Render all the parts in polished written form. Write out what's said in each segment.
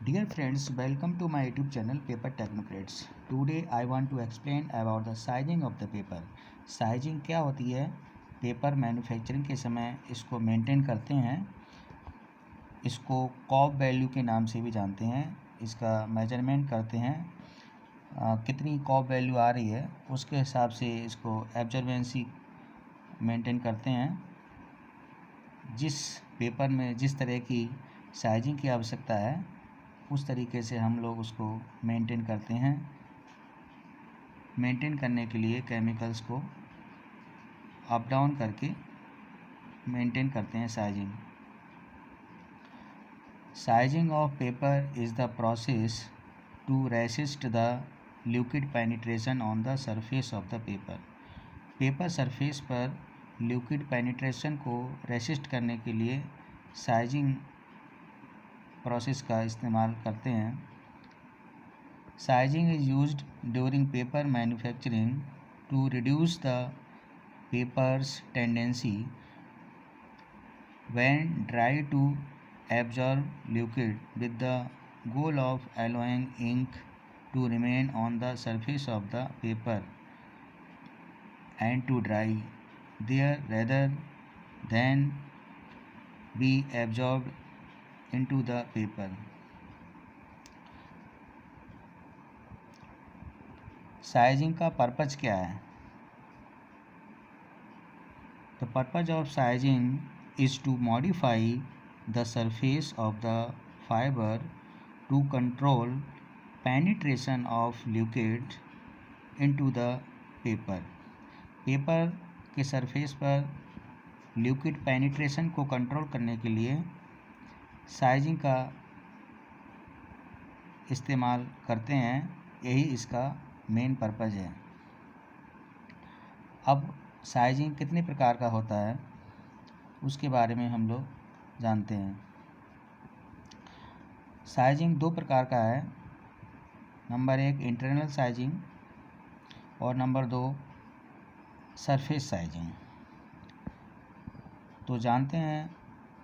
Dear friends, welcome to my YouTube channel Paper Technocrats. Today I want to explain about the sizing of the paper. Sizing क्या होती है? Paper manufacturing के समय इसको maintain करते हैं। इसको कॉब वैल्यू के नाम से भी जानते हैं। इसका मेजरमेंट करते हैं, कितनी कॉब वैल्यू आ रही है उसके हिसाब से इसको एब्जॉर्बेंसी मेंटेन करते हैं। जिस पेपर में जिस तरह की साइजिंग की आवश्यकता है उस तरीके से हम लोग उसको मेंटेन करते हैं। मेंटेन करने के लिए केमिकल्स को अप डाउन करके मेंटेन करते हैं sizing. Sizing of paper is the process to resist the liquid penetration on the surface of the paper. Paper surface पर लिक्विड पेनिट्रेशन को रेसिस्ट करने के लिए साइजिंग प्रोसेस का इस्तेमाल करते हैं। Sizing is used during paper manufacturing to reduce the paper's tendency when dry to absorb liquid with the goal of allowing ink to remain on the surface of the paper and to dry there rather than be absorbed into the paper. Sizing का purpose क्या है? The purpose of sizing is to modify the surface of the fiber to control penetration of liquid into the paper. Paper के surface पर liquid penetration को control करने के लिए sizing का इस्तेमाल करते हैं। यही इसका मेन पर्पज़ है। अब साइजिंग कितने प्रकार का होता है उसके बारे में हम लोग जानते हैं। साइजिंग दो प्रकार का है। नंबर 1 इंटरनल साइजिंग और नंबर 2 सरफेस साइजिंग। तो जानते हैं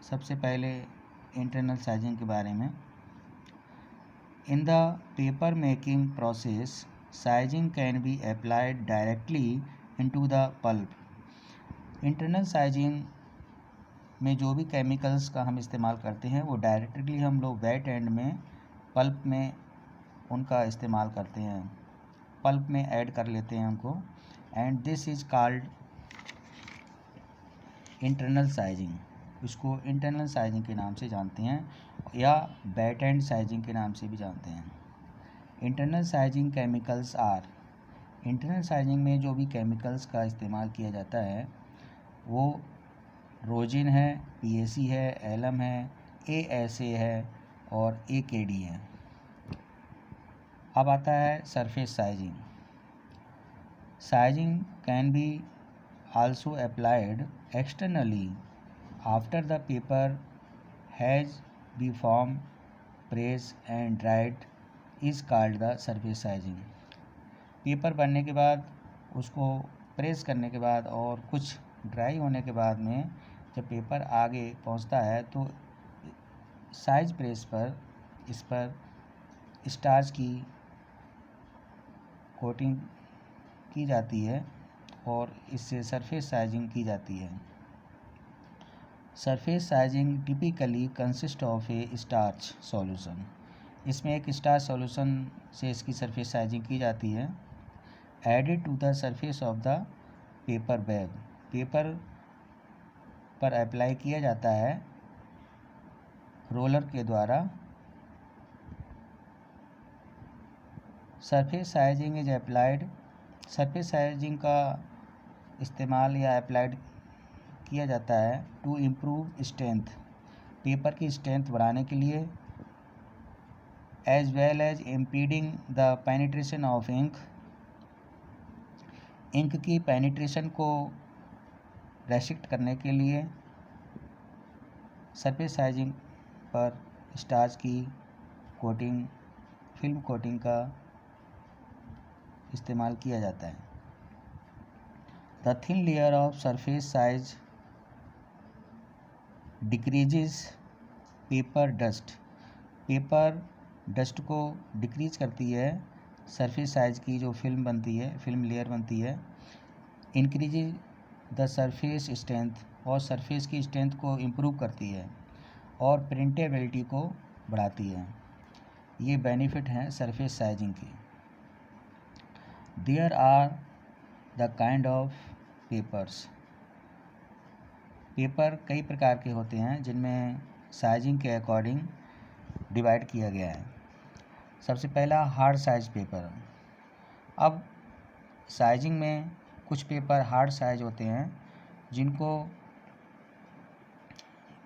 सबसे पहले इंटरनल साइजिंग के बारे में। In the paper making process sizing can be applied directly into the pulp. Internal sizing में जो भी केमिकल्स का हम इस्तेमाल करते हैं वो डायरेक्टली हम लोग वेट एंड में पल्प में उनका इस्तेमाल करते हैं, पल्प में ऐड कर लेते हैं उनको। And this is called internal sizing. इसको इंटरनल साइजिंग के नाम से जानते हैं या वेट एंड साइजिंग के नाम से भी जानते हैं। Internal sizing chemicals are. Internal sizing में जो भी केमिकल्स का इस्तेमाल किया जाता है वो रोजिन है, PAC है, एलम है, ASA है और AKD है। अब आता है surface sizing. Sizing can be also applied externally after the paper has be form press and dried is called the surface sizing. Paper बनने के बाद उसको प्रेस करने के बाद और कुछ ड्राई होने के बाद में जब पेपर आगे पहुंचता है तो साइज प्रेस पर इस पर स्टार्च की कोटिंग की जाती है और इससे सरफेस साइजिंग की जाती है। Surface sizing typically consist of A starch solution. इसमें एक स्टार्च सॉल्यूशन से इसकी सरफेस साइजिंग की जाती है। Added to the surface of the paper bag. Paper पर अप्लाई किया जाता है रोलर के द्वारा। Surface sizing is applied. Surface sizing का इस्तेमाल या अप्लाइड किया जाता है टू इम्प्रूव स्ट्रेंथ। पेपर की स्ट्रेंथ बढ़ाने के लिए as well as impeding the penetration of ink. Ink की पेनिट्रेशन को रेस्ट्रिक्ट करने के लिए सरफेस साइजिंग पर स्टार्च की कोटिंग, फिल्म कोटिंग का इस्तेमाल किया जाता है। The thin layer of surface size decreases paper dust. Paper dust को डिक्रीज करती है, सरफेस साइज की जो फिल्म बनती है, फिल्म लेयर बनती है, इंक्रीज द सरफेस स्ट्रेंथ, और सरफेस की स्ट्रेंथ को इम्प्रूव करती है, और प्रिंटेबिलिटी को बढ़ाती है। ये बेनिफिट हैं सरफेस साइजिंग के। There are the kind of papers. Paper कई प्रकार के होते हैं जिनमें साइजिंग के अकॉर्डिंग डिवाइड किया गया है। सबसे पहला हार्ड साइज पेपर। अब साइजिंग में कुछ पेपर हार्ड साइज होते हैं जिनको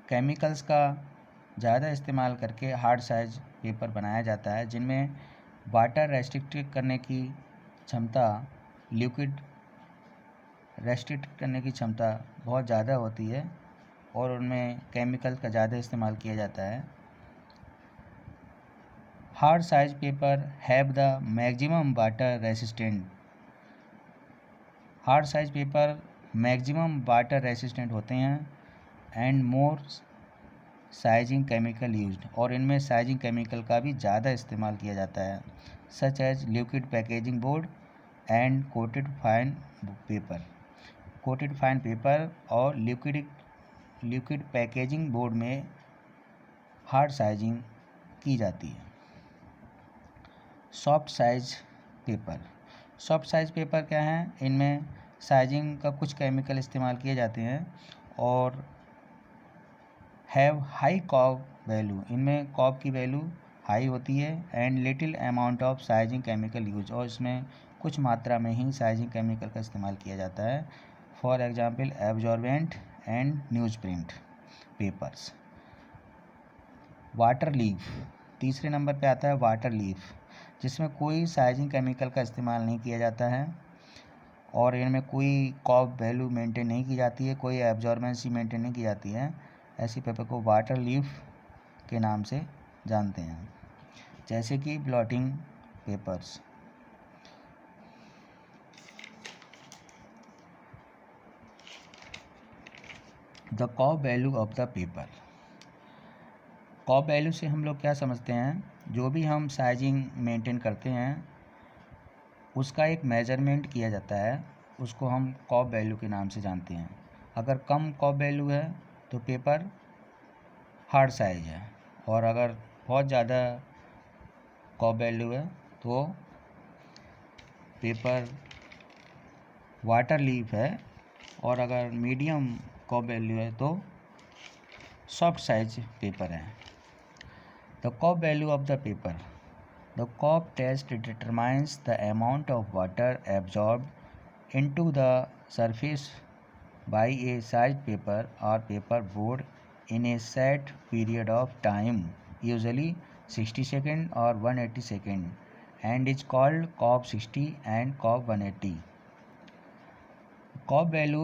केमिकल्स का ज़्यादा इस्तेमाल करके हार्ड साइज पेपर बनाया जाता है, जिनमें वाटर रेस्ट्रिक्ट करने की क्षमता, लिक्विड रेस्ट्रिक्ट करने की क्षमता बहुत ज़्यादा होती है और उनमें केमिकल का ज़्यादा इस्तेमाल किया जाता है। Hard size paper have the maximum water resistant. Hard size paper maximum water resistant होते हैं and more sizing chemical used, और इनमें साइजिंग केमिकल का भी ज़्यादा इस्तेमाल किया जाता है, such as liquid packaging board and coated fine paper. Coated fine paper और लिक्विड पैकेजिंग बोर्ड में हार्ड साइजिंग की जाती है। Soft size paper. Soft size paper क्या है? इनमें साइजिंग का कुछ केमिकल इस्तेमाल किए जाते हैं और हैव हाई कॉब वैल्यू। इनमें कॉब की वैल्यू हाई होती है and little amount of sizing chemical use, और इसमें कुछ मात्रा में ही साइजिंग केमिकल का इस्तेमाल किया जाता है। For example absorbent and news print papers. Water leaf. तीसरे नंबर पे आता है वाटर लीफ, जिसमें कोई साइजिंग केमिकल का इस्तेमाल नहीं किया जाता है और इनमें कोई कॉब वैल्यू मेंटेन नहीं की जाती है, कोई एब्जॉर्बेंसी मेंटेन नहीं की जाती है। ऐसी पेपर को वाटर लीफ के नाम से जानते हैं, जैसे कि blotting papers. The Cobb value of the paper. Cobb value से हम लोग क्या समझते हैं? जो भी हम साइजिंग मेंटेन करते हैं उसका एक मेजरमेंट किया जाता है, उसको हम कॉब वैल्यू के नाम से जानते हैं। अगर कम कॉब वैल्यू है तो पेपर हार्ड साइज है, और अगर बहुत ज़्यादा कॉब वैल्यू है तो पेपर वाटर लीफ है, और अगर मीडियम कॉब वैल्यू है तो सॉफ्ट साइज पेपर है। The Cobb value of the paper. The Cobb test determines the amount of water absorbed into the surface by a sized paper or paper board in a set period of time, usually 60 seconds or 180 seconds, and is called COB 60 and COB 180. COB value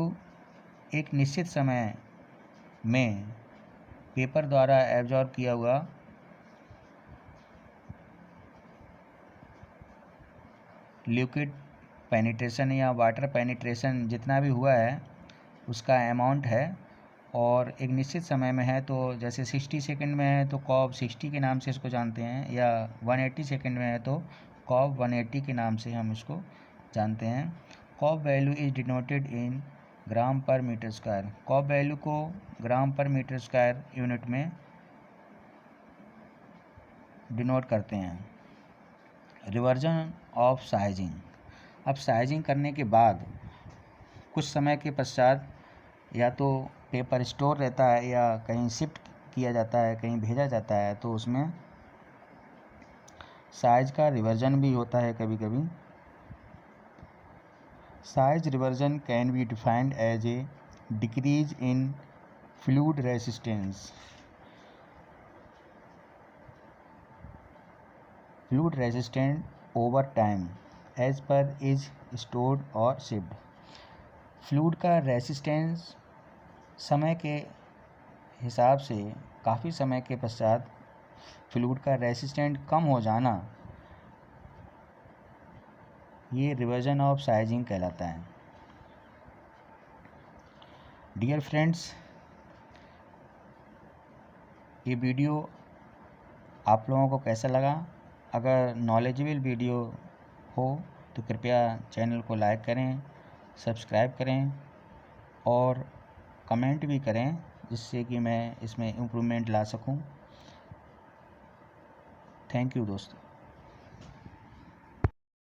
एक निश्चित समय में paper द्वारा absorb किया हुआ liquid penetration या water penetration जितना भी हुआ है उसका अमाउंट है, और एक निश्चित समय में है तो जैसे 60 सेकंड में है तो कॉब 60 के नाम से इसको जानते हैं, या 180 सेकंड में है तो कॉब 180 के नाम से हम इसको जानते हैं। Cobb value is denoted in gram per metre square. Cobb value को gram per metre square unit में डिनोट करते हैं। Reversion of sizing. अब साइजिंग करने के बाद कुछ समय के पश्चात या तो पेपर स्टोर रहता है या कहीं शिफ्ट किया जाता है, कहीं भेजा जाता है, तो उसमें साइज का रिवर्जन भी होता है कभी कभी। Size reversion can be defined as a decrease in fluid resistance. Fluid resistant over time as paper is stored और शिफ्ट। फ्लूइड का रेजिस्टेंस समय के हिसाब से काफ़ी समय के पश्चात फ्लूइड का रेसिस्टेंट कम हो जाना, ये रिवर्जन ऑफ साइजिंग कहलाता है। डियर फ्रेंड्स, ये वीडियो आप लोगों को कैसा लगा? अगर नॉलेजेबल वीडियो हो तो कृपया चैनल को लाइक करें, सब्सक्राइब करें और कमेंट भी करें, जिससे कि मैं इसमें इम्प्रूवमेंट ला सकूं। थैंक यू दोस्तों।